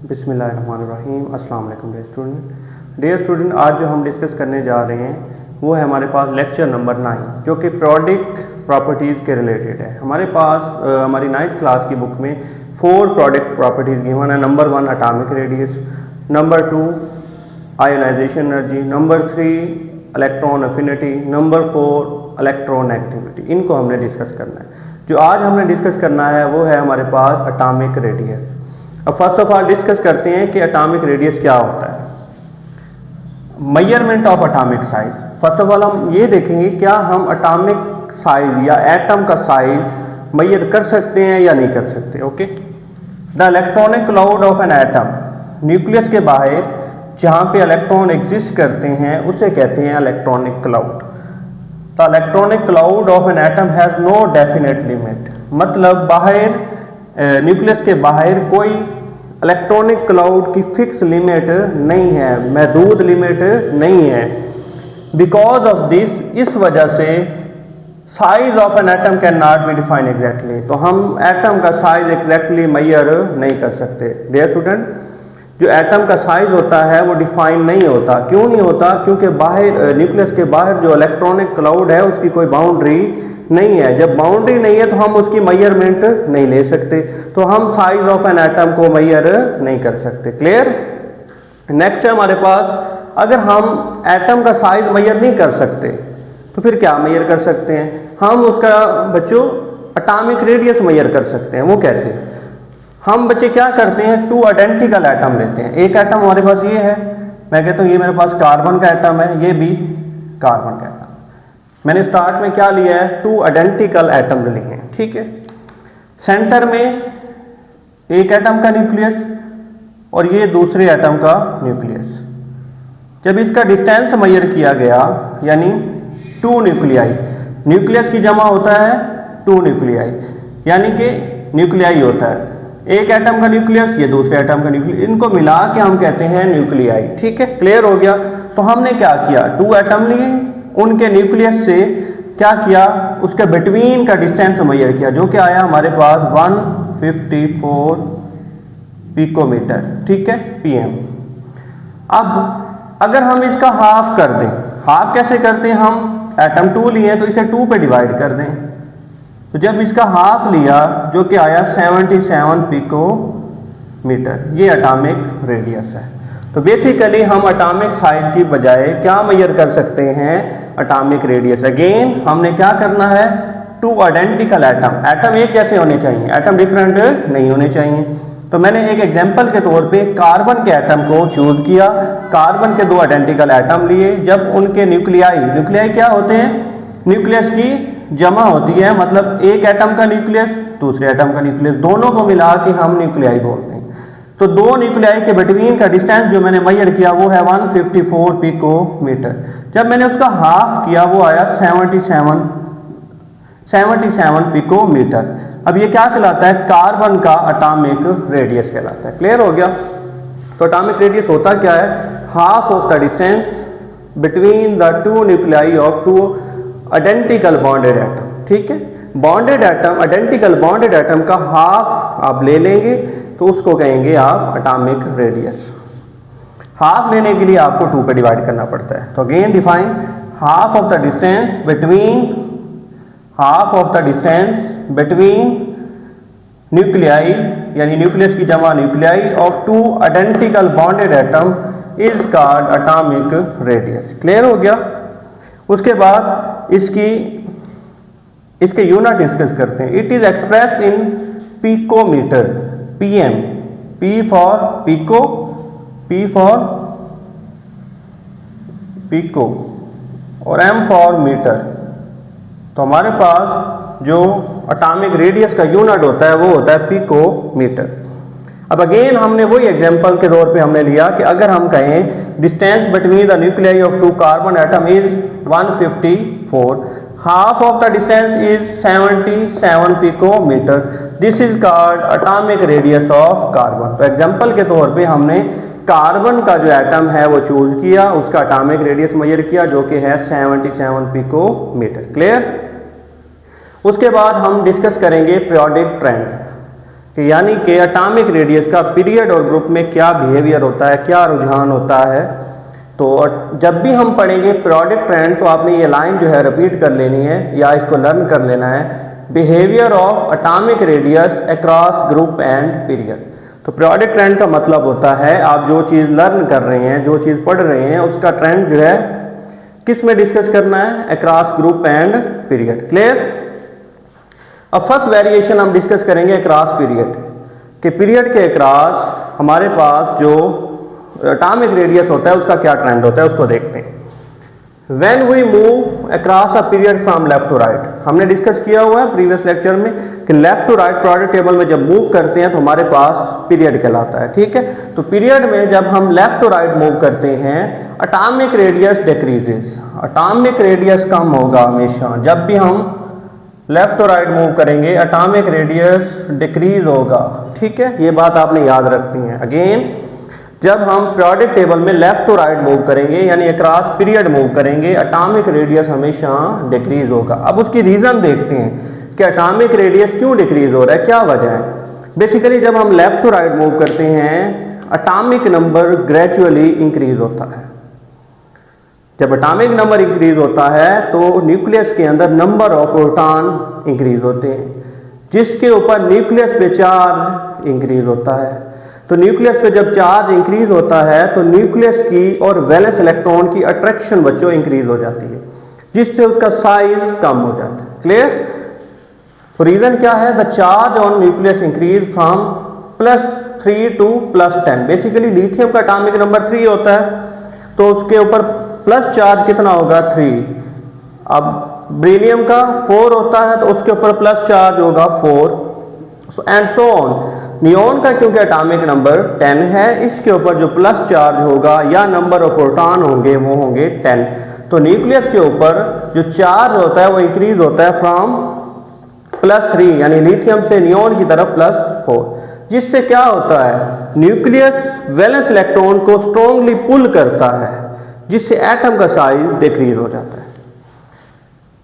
बिस्मिल्लाहिर्रहमानिर्रहीम। अस्सलाम वालेकुम डियर स्टूडेंट, आज जो हम डिस्कस करने जा रहे हैं वो है हमारे पास लेक्चर नंबर 9 जो कि प्रोडक्ट प्रॉपर्टीज़ के रिलेटेड है। हमारे पास हमारी 9th क्लास की बुक में 4 प्रोडक्ट प्रॉपर्टीज़ गिवन है। Number 1 atomic radius, number 2 ionisation energy, number 3 electron affinity, number 4 electron activity. इनको हमने डिस्कस करना है। जो आज हमने डिस्कस करना है वो है हमारे पास एटॉमिक रेडियस। अब फर्स्ट ऑफ ऑल डिस्कस करते हैं कि एटॉमिक रेडियस क्या होता है। Measurement of atomic size. First of all हम ये देखेंगे क्या हम एटॉमिक साइज या एटम का साइज मेजर कर सकते हैं या नहीं कर सकते। Okay, the electronic cloud of an atom, nucleus के बाहर जहां पे इलेक्ट्रॉन एग्जिस्ट करते हैं उसे कहते हैं electronic cloud. The electronic cloud of an atom has no definite limit, मतलब बाहर न्यूक्लियस के बाहर कोई इलेक्ट्रॉनिक क्लाउड की फिक्स लिमिट नहीं है, महदूद लिमिट नहीं है। बिकॉज ऑफ दिस, इस वजह से size of an atom can not be define exactly, तो हम एटम का साइज एग्जैक्टली मेजर नहीं कर सकते। डियर स्टूडेंट, जो एटम का साइज होता है वो डिफाइन नहीं होता। क्यों नहीं होता? क्योंकि बाहर न्यूक्लियस के बाहर जो इलेक्ट्रॉनिक क्लाउड है उसकी कोई बाउंड्री नहीं है। जब बाउंड्री नहीं है तो हम उसकी मेजरमेंट नहीं ले सकते, तो हम साइज ऑफ एन एटम को मेजर नहीं कर सकते। क्लियर? नेक्स्ट है हमारे पास, अगर हम एटम का साइज मेजर नहीं कर सकते तो फिर क्या मेजर कर सकते हैं? हम उसका बच्चों एटॉमिक रेडियस मेजर कर सकते हैं। वो कैसे? हम बच्चे क्या करते हैं, 2 आइडेंटिकल एटम लेते हैं। एक एटम हमारे पास ये है, मैं कहता हूँ ये मेरे पास कार्बन का एटम है, ये भी कार्बन का एटम। मैंने स्टार्ट में क्या लिया है, 2 आइडेंटिकल एटम लिए हैं। ठीक है, सेंटर में एक एटम का न्यूक्लियस और ये दूसरे एटम का न्यूक्लियस। जब इसका डिस्टेंस मेजर किया गया, यानी 2 न्यूक्लियाई, न्यूक्लियस की जमा होता है 2 न्यूक्लियाई, यानी कि न्यूक्लियाई होता है एक एटम का न्यूक्लियस, ये दूसरे एटम का न्यूक्लियस, इनको मिला के हम कहते हैं न्यूक्लियाई। ठीक है, क्लियर हो गया? तो हमने क्या किया, 2 एटम लिए, उनके न्यूक्लियस से क्या किया, उसके बिटवीन का डिस्टेंस मेजर किया, जो कि आया हमारे पास 154 पिकोमीटर। ठीक है, पीएम। अब अगर हम इसका हाफ कर दें, हाफ कैसे करते हैं, हम एटम 2 लिए तो इसे 2 पे डिवाइड कर दें, तो जब इसका हाफ लिया जो कि आया 77 पिकोमीटर, ये एटॉमिक रेडियस है। तो बेसिकली हम एटॉमिक साइज की बजाय क्या मेजर कर सकते हैं, एटॉमिक रेडियस। अगेन हमने क्या करना है, 2 आइडेंटिकल एटम, एटम एक जैसे होने चाहिए, एटम डिफरेंट नहीं होने चाहिए। तो मैंने एक एग्जांपल के तौर पे कार्बन के एटम को चूज किया। कार्बन के 2 आइडेंटिकल एटम लिए, जब उनके न्यूक्लियाई क्या होते हैं, न्यूक्लियस की जमा होती है, मतलब एक एटम का न्यूक्लियस दूसरे एटम का न्यूक्लियस, दोनों को मिला के हम न्यूक्लियाई बोलते हैं। तो 2 न्यूक्लियाई के बिटवीन का डिस्टेंस जो मैंने मेजर किया वो है 154 पिकोमीटर। जब मैंने उसका हाफ किया वो आया 77 पिकोमीटर। अब ये क्या कहलाता है, कार्बन का एटॉमिक रेडियस कहलाता है। क्लियर हो गया? तो एटॉमिक रेडियस होता क्या है, half of the distance between the 2 nuclei of 2 identical bonded atom. ठीक है, bonded atom, identical bonded atom का हाफ आप ले लेंगे तो उसको कहेंगे आप एटॉमिक रेडियस। हाफ लेने के लिए आपको 2 पे डिवाइड करना पड़ता है। तो again define half of the distance between nuclei, यानी न्यूक्लियस की जमा nuclei of 2 identical bonded atom is called atomic radius. Clear हो गया? उसके बाद इसके यूनिट डिस्कस करते हैं। It is express in picometre, PM, P for pico, P for pico और एम फॉर मीटर। तो हमारे पास जो एटॉमिक रेडियस का यूनिट होता है वो होता है पिकोमीटर। अब अगेन हमने वही एग्जांपल के तौर पे हमने लिया कि अगर हम कहें distance between the nuclei of 2 carbon atom is 154, half of the distance is 77 picometre, this is called atomic radius of carbon. तो एग्जांपल के तौर पे हमने कार्बन का जो एटम है वो चूज किया, उसका एटॉमिक रेडियस मेजर किया जो कि है 77 पिकोमीटर। क्लियर? उसके बाद हम डिस्कस करेंगे पीरियोडिक ट्रेंड। कि यानी कि एटॉमिक रेडियस का पीरियड और ग्रुप में क्या बिहेवियर होता है, क्या रुझान होता है। तो जब भी हम पढ़ेंगे पीरियोडिक ट्रेंड तो आपने ये लाइन जो है रिपीट कर लेनी है या इसको लर्न कर लेना है, behaviour of atomic radius across group and period. तो पीरियोडिक ट्रेंड का मतलब होता है आप जो चीज़ लर्न कर रहे हैं, जो चीज़ पढ़ रहे हैं, उसका ट्रेंड जो है किस में डिस्कस करना है, across group and period. Clear. अब फर्स्ट वेरिएशन हम डिस्कस करेंगे अक्रॉस पीरियड कि पीरियड के अक्रॉस हमारे पास जो एटॉमिक रेडियस होता है उसका क्या ट्रेंड होता है, उसको देखते हैं। When we move across a period from left to right, हमने डिस्कस किया हुआ है प्रीवियस लेक्चर में कि left to right periodic table में जब मूव करते हैं तो हमारे पास पीरियड कहलाता है। ठीक है, तो पीरियड में जब हम लेफ्ट टू राइट मूव करते हैं atomic radius decreases, atomic radius कम होगा हमेशा। जब भी हम लेफ्ट टू राइट मूव करेंगे एटॉमिक रेडियस डिक्रीज होगा। ठीक है, ये बात आपने याद रखनी है। अगेन जब हम पीरियोडिक टेबल में लेफ्ट टू राइट मूव करेंगे यानी अक्रॉस पीरियड मूव करेंगे एटॉमिक रेडियस हमेशा डिक्रीज होगा। अब उसकी रीजन देखते हैं कि एटॉमिक रेडियस क्यों डिक्रीज हो रहा है, क्या वजह है। बेसिकली जब हम लेफ्ट टू राइट मूव करते हैं एटॉमिक नंबर ग्रेजुअली इंक्रीज होता है। जब एटॉमिक नंबर इंक्रीज होता है तो न्यूक्लियस के अंदर नंबर ऑफ प्रोटॉन इंक्रीज होते हैं, जिसके ऊपर न्यूक्लियस पे चार्ज इंक्रीज होता है। तो न्यूक्लियस पे जब चार्ज इंक्रीज होता है तो न्यूक्लियस की और वैलेंस इलेक्ट्रॉन की अट्रैक्शन बच्चों इंक्रीज हो जाती है, जिससे उसका साइज कम हो जाता है। क्लियर। तो रीजन क्या है, the charge on nucleus increase from +3 to +10। Basically lithium का एटॉमिक नंबर 3 होता है तो उसके ऊपर प्लस चार्ज कितना होगा, 3। अब बेरिलियम का 4 होता है तो उसके ऊपर प्लस चार्ज होगा 4 एंड सो ऑन। नियोन का क्योंकि एटॉमिक नंबर 10 है, इसके ऊपर जो प्लस चार्ज होगा या नंबर ऑफ प्रोटॉन होंगे वो होंगे 10। तो न्यूक्लियस के ऊपर जो चार्ज होता है वो इंक्रीज होता है फ्रॉम +3 यानी लिथियम से नियोन की तरफ +4, जिससे क्या होता है न्यूक्लियस वैलेंस इलेक्ट्रॉन को स्ट्रॉन्गली पुल करता है, जिससे एटम का साइज डिक्रीज हो जाता है।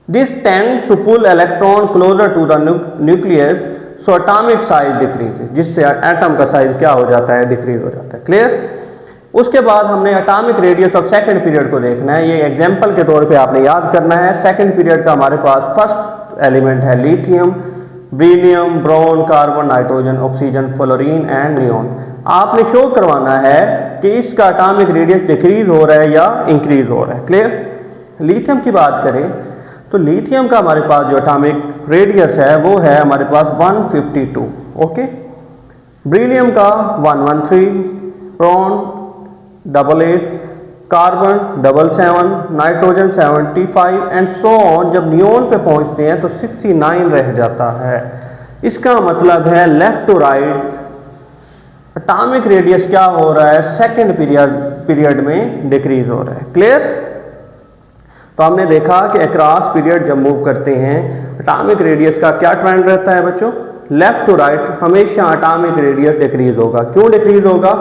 This tend to pull electron closer to the nucleus so atomic size decrease, जिससे एटम का साइज क्या हो जाता है, डिक्रीज हो जाता है। क्लियर। उसके बाद हमने atomic radius of second period को देखना है। ये एग्जांपल के तौर पे आपने याद करना है। सेकंड पीरियड का हमारे पास फर्स्ट एलिमेंट है lithium, beryllium, boron, carbon, nitrogen, oxygen, fluorine and neon. आपने शो करवाना है कि इसका एटॉमिक रेडियस डिक्रीज हो रहा है या इंक्रीज हो रहा है। क्लियर। लिथियम की बात करें तो लिथियम का हमारे पास जो एटॉमिक रेडियस है वो है हमारे पास 152। ओके। बेरिलियम का 113, boron 88, carbon 77, nitrogen 75 and so on. जब नियोन पे पहुंचते हैं तो 69 रह जाता है। इसका मतलब है left to right atomic radius क्या हो रहा है, सेकंड पीरियड में डिक्रीज हो रहा है। क्लियर। तो हमने देखा कि अक्रॉस पीरियड जब मूव करते हैं एटॉमिक रेडियस का क्या ट्रेंड रहता है बच्चों, लेफ्ट टू राइट हमेशा एटॉमिक रेडियस डिक्रीज होगा। क्यों डिक्रीज होगा,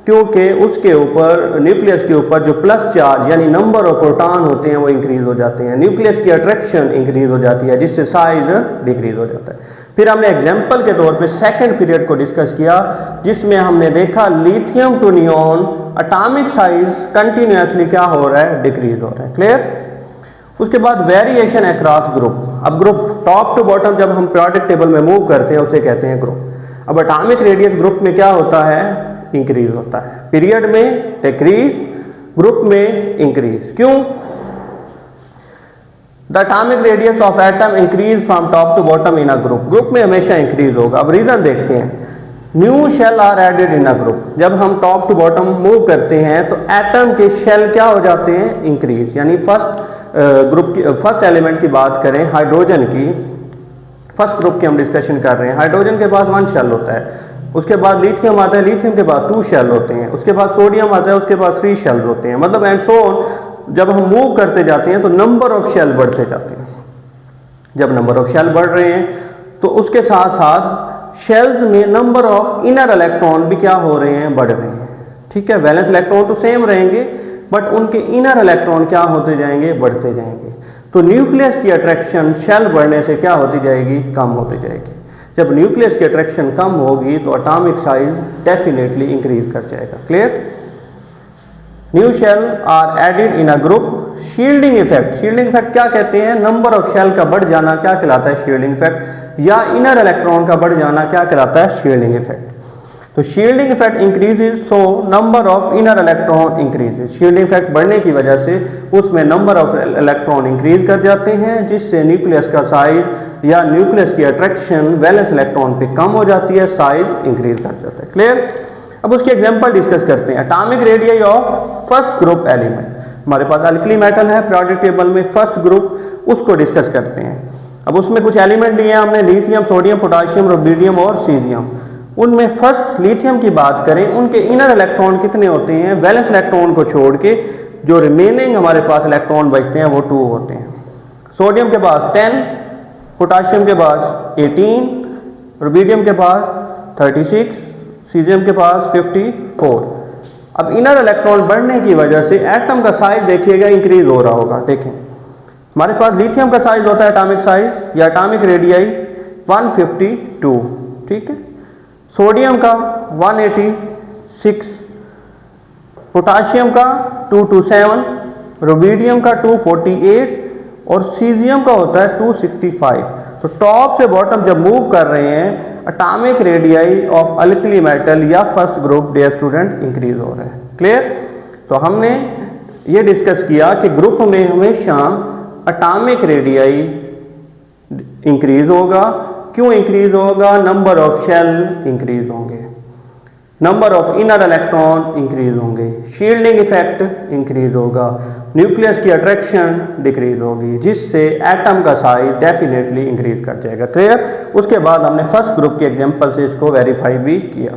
क्योंकि उसके ऊपर न्यूक्लियस के ऊपर जो प्लस चार्ज यानी नंबर ऑफ प्रोटॉन होते हैं वो इंक्रीज हो जाते हैं, न्यूक्लियस की अट्रैक्शन इंक्रीज हो जाती है, जिससे साइज डिक्रीज हो जाता है। फिर हमने एग्जाम्पल के तौर पे सेकंड पीरियड को डिस्कस किया, जिसमें हमने देखा lithium to neon atomic size continuously क्या हो रहा है, डिक्रीज हो रहा है। क्लियर। उसके बाद वेरिएशन अक्रॉस ग्रुप। अब ग्रुप टॉप टू बॉटम जब हम पीरियोडिक टेबल में मूव करते हैं उसे कहते हैं ग्रुप। अब एटॉमिक रेडियस ग्रुप में क्या होता है, इंक्रीज होता है, पीरियड में डिक्रीज, ग्रुप में इंक्रीज। क्यों, the atomic radius of atom increase from top to bottom in a group. Group में हमेशा इंक्रीज होगा। अब रीजन देखते हैं। New shell are added in a group. जब हम टॉप टू बॉटम मूव करते हैं तो एटम के शेल क्या हो जाते हैं, इंक्रीज। यानी फर्स्ट ग्रुप की फर्स्ट एलिमेंट की बात करें हाइड्रोजन की, फर्स्ट ग्रुप की हम डिस्कशन कर रहे हैं। हाइड्रोजन के पास 1 शेल होता है, उसके बाद लिथियम आता है, लिथियम के पास 2 शेल होते हैं, उसके बाद सोडियम आता है, उसके पास 3 शेल होते हैं, मतलब एंड सो ऑन। जब हम मूव करते जाते हैं तो नंबर ऑफ शेल बढ़ते जाते हैं। जब नंबर ऑफ शेल बढ़ रहे हैं तो उसके साथ साथ शेल्स में नंबर ऑफ इनर इलेक्ट्रॉन भी क्या हो रहे हैं, बढ़ रहे हैं। ठीक है, वैलेंस इलेक्ट्रॉन तो सेम रहेंगे बट उनके इनर इलेक्ट्रॉन क्या होते जाएंगे, बढ़ते जाएंगे। तो न्यूक्लियस की अट्रैक्शन शेल बढ़ने से क्या होती जाएगी, कम होती जाएगी। जब न्यूक्लियस की अट्रैक्शन कम होगी तो एटॉमिक साइज डेफिनेटली इंक्रीज कर जाएगा। Clear? New shell are added in a group. Shielding effect, shielding effect क्या कहते हैं? नंबर ऑफ शेल का बढ़ जाना क्या कहलाता है? Shielding effect. या इनर इलेक्ट्रॉन का बढ़ जाना क्या कहलाता है? Shielding effect. तो shielding effect increases so number of inner electron increases. Shielding effect बढ़ने की वजह से उसमें नंबर ऑफ इलेक्ट्रॉन इंक्रीज कर जाते हैं, जिससे न्यूक्लियस का साइज या न्यूक्लियस की अट्रैक्शन वैलेंस इलेक्ट्रॉन पे कम हो जाती है, साइज इंक्रीज कर जाता है। क्लियर? अब उसकी एग्जांपल डिस्कस करते हैं। Atomic radius of first group element, हमारे पास अल्कली मेटल है पीरियोडिक टेबल में फर्स्ट ग्रुप, उसको डिस्कस करते हैं। अब उसमें कुछ एलिमेंट लिए हमने, लिथियम, सोडियम, पोटाशियम, रुबिडियम और सीजियम। उनमें फर्स्ट लिथियम की बात करें, उनके इनर इलेक्ट्रॉन कितने होते हैं? वैलेंस इलेक्ट्रॉन को छोड़ के जो रिमेनिंग हमारे पास इलेक्ट्रॉन बचते हैं वो 2 होते हैं। सोडियम के पास 10, पोटाशियम के पास 18, रुबिडियम के पास 36, सीजियम के पास 54। अब इनर इलेक्ट्रॉन बढ़ने की वजह से एटम का साइज देखिएगा इंक्रीज हो रहा होगा। देखें हमारे पास लिथियम का साइज होता है एटॉमिक साइज या एटॉमिक रेडियाई 152, ठीक है। सोडियम का 186, पोटाशियम का 227, रुबिडियम का 248 और सीजियम का होता है 265। तो टॉप से बॉटम जब मूव कर रहे हैं atomic radii of alkali metal या first group dear student increase हो रहा है। क्लियर? तो हमने ये डिस्कस किया कि ग्रुप में हमेशा एटॉमिक रेडियाई इंक्रीज होगा। क्यों इंक्रीज होगा? नंबर ऑफ शेल इंक्रीज होंगे, number of inner electron increase होंगे, शील्डिंग इफेक्ट इंक्रीज होगा, न्यूक्लियस की अट्रैक्शन डिक्रीज होगी, जिससे एटम का साइज डेफिनेटली इंक्रीज कर जाएगा। क्लियर? उसके बाद हमने फर्स्ट ग्रुप के एग्जांपल से इसको वेरीफाई भी किया।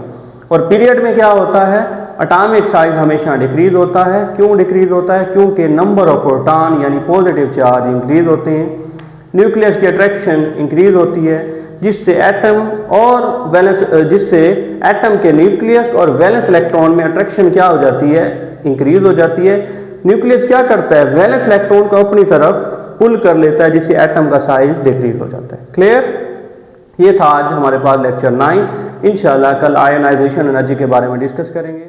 और पीरियड में क्या होता है? एटॉमिक साइज हमेशा डिक्रीज होता है। क्यों डिक्रीज होता है? क्योंकि नंबर ऑफ प्रोटॉन यानी पॉजिटिव चार्ज इंक्रीज होते हैं, न्यूक्लियस की अट्रैक्शन इंक्रीज होती है, जिससे एटम के न्यूक्लियस और वैलेंस इलेक्ट्रॉन में अट्रैक्शन क्या हो जाती है? इंक्रीज हो जाती है। न्यूक्लियस क्या करता है? वैलेंस इलेक्ट्रॉन को अपनी तरफ पुल कर लेता है, जिससे एटम का साइज डिक्रीज हो जाता है। क्लियर? ये था आज हमारे पास लेक्चर 9। इंशाल्लाह कल आयनाइजेशन एनर्जी के बारे में डिस्कस करेंगे।